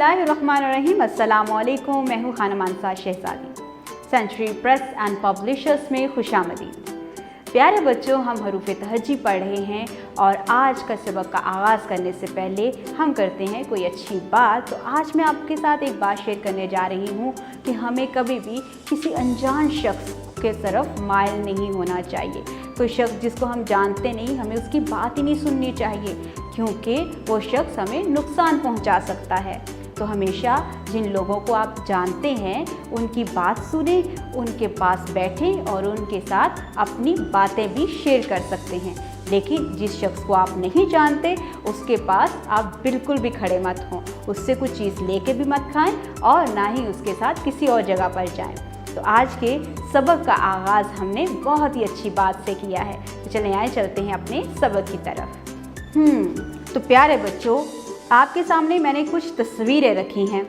बिस्मिल्लाहिर्रहमानिर्रहीम। अस्सलामुअलैकुम। मैं हूँ Khanam Ansar Shahzadi. Century press and publishers में खुशामदीद। प्यारे बच्चों, हम हरूफ तहज्जी पढ़ रहे हैं और आज का सबक का आगाज़ करने से पहले हम करते हैं कोई अच्छी बात। तो आज मैं आपके साथ एक बात शेयर करने जा रही हूँ कि हमें कभी भी किसी अनजान शख्स के तरफ माइल नहीं होना चाहिए। कोई शख्स जिसको हम जानते नहीं, हमें उसकी बात ही नहीं सुननी चाहिए, क्योंकि वो शख्स हमें नुकसान पहुंचा सकता है। तो हमेशा जिन लोगों को आप जानते हैं उनकी बात सुने, उनके पास बैठें और उनके साथ अपनी बातें भी शेयर कर सकते हैं। लेकिन जिस शख्स को आप नहीं जानते उसके पास आप बिल्कुल भी खड़े मत हों, उससे कुछ चीज़ लेके भी मत खाएं और ना ही उसके साथ किसी और जगह पर जाएं। तो आज के सबक का आगाज़ हमने बहुत ही अच्छी बात से किया है। तो चलें आए चलते हैं अपने सबक की तरफ। तो प्यारे बच्चों, आपके सामने मैंने कुछ तस्वीरें रखी हैं।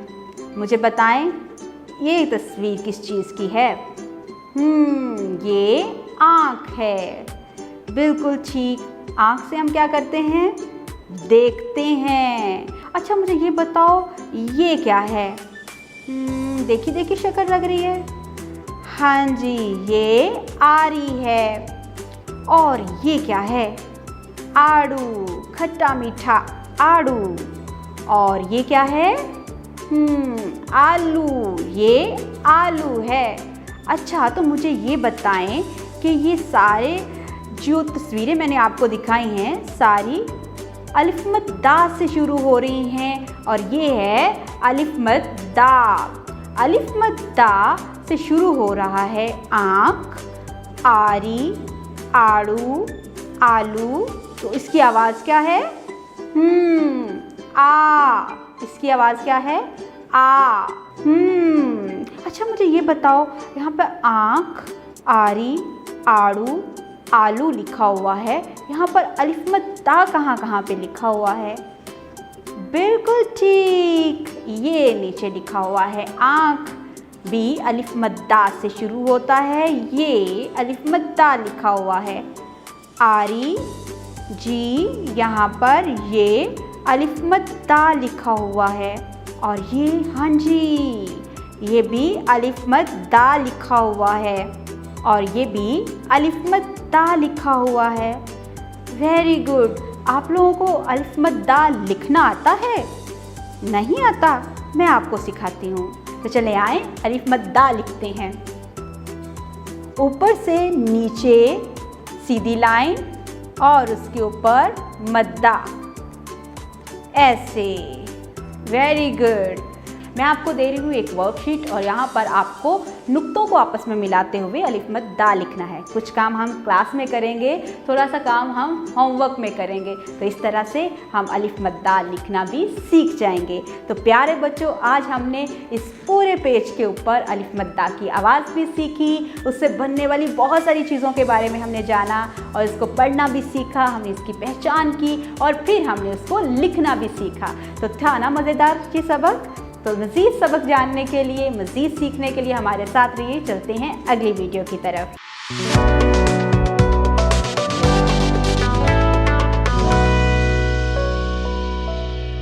मुझे बताएं ये तस्वीर किस चीज़ की है? ये आँख है। बिल्कुल ठीक। आँख से हम क्या करते हैं? देखते हैं। अच्छा मुझे ये बताओ ये क्या है? देखिए देखिए शक्ल लग रही है। हाँ जी, ये आरी है। और ये क्या है? आड़ू, खट्टा मीठा आड़ू। और ये क्या है? आलू, ये आलू है। अच्छा तो मुझे ये बताएं कि ये सारे जो तस्वीरें मैंने आपको दिखाई हैं सारी अलिफ मद दा से शुरू हो रही हैं और ये है अलिफ मद दा। अलिफ मद दा से शुरू हो रहा है आँख, आरी, आड़ू, आलू। तो इसकी आवाज़ क्या है? आ। इसकी आवाज़ क्या है? आ। अच्छा मुझे ये बताओ यहाँ पर आँख, आरी, आड़ू, आलू लिखा हुआ है, यहाँ पर अलिफ मद दा कहाँ कहाँ पे लिखा हुआ है? बिल्कुल ठीक, ये नीचे लिखा हुआ है। आँख भी अलिफ मद दा से शुरू होता है, ये अलिफ मद दा लिखा हुआ है। आरी जी, यहाँ पर ये अलिफ मद दा लिखा हुआ है और ये हाँ जी ये भी अलिफ मद दा लिखा हुआ है और ये भी अलिफ मद दा लिखा हुआ है। Very good. आप लोगों को अलिफ मद दा लिखना आता है? नहीं आता? मैं आपको सिखाती हूँ। तो चले आए अलिफ मद दा लिखते हैं। ऊपर से नीचे सीधी लाइन और उसके ऊपर मद्दा, ऐसे। Very good. मैं आपको दे रही हूँ एक वर्कशीट और यहाँ पर आपको नुक्तों को आपस में मिलाते हुए अलिफ मद दा लिखना है। कुछ काम हम क्लास में करेंगे, थोड़ा सा काम हम होमवर्क में करेंगे। तो इस तरह से हम अलिफ मद दा लिखना भी सीख जाएंगे। तो प्यारे बच्चों, आज हमने इस पूरे पेज के ऊपर अलिफ मद दा की आवाज़ भी सीखी, उससे बनने वाली बहुत सारी चीज़ों के बारे में हमने जाना और इसको पढ़ना भी सीखा, हमने इसकी पहचान की और फिर हमने उसको लिखना भी सीखा। तो था ना मज़ेदार ये सबक? तो मज़ीद सबक जानने के लिए, मज़ीद सीखने के लिए हमारे साथ रहिए। चलते हैं अगली वीडियो की तरफ।